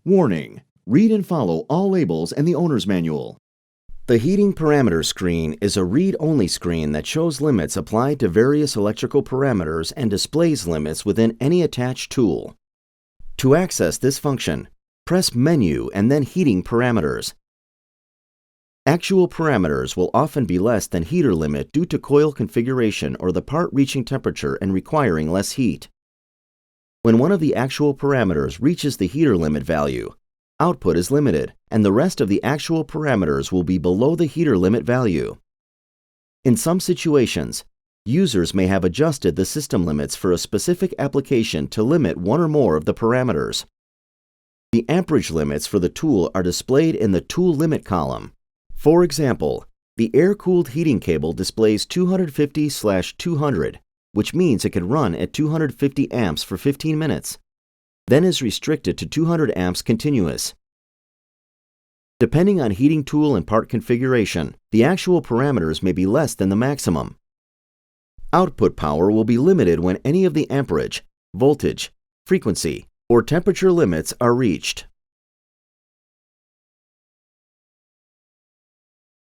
Warning: read and follow all labels and the owner's manual. The heating parameter screen is a read-only screen that shows limits applied to various electrical parameters and displays limits within any attached tool. To access this function, press Menu and then Heating Parameters. Actual parameters will often be less than heater limit due to coil configuration or the part reaching temperature and requiring less heat. When one of the actual parameters reaches the heater limit value, output is limited, and the rest of the actual parameters will be below the heater limit value. In some situations, users may have adjusted the system limits for a specific application to limit one or more of the parameters. The amperage limits for the tool are displayed in the Tool Limit column. For example, the air-cooled heating cable displays 250/200, which means it can run at 250 amps for 15 minutes, then is restricted to 200 amps continuous. Depending on heating tool and part configuration, the actual parameters may be less than the maximum. Output power will be limited when any of the amperage, voltage, frequency, or temperature limits are reached.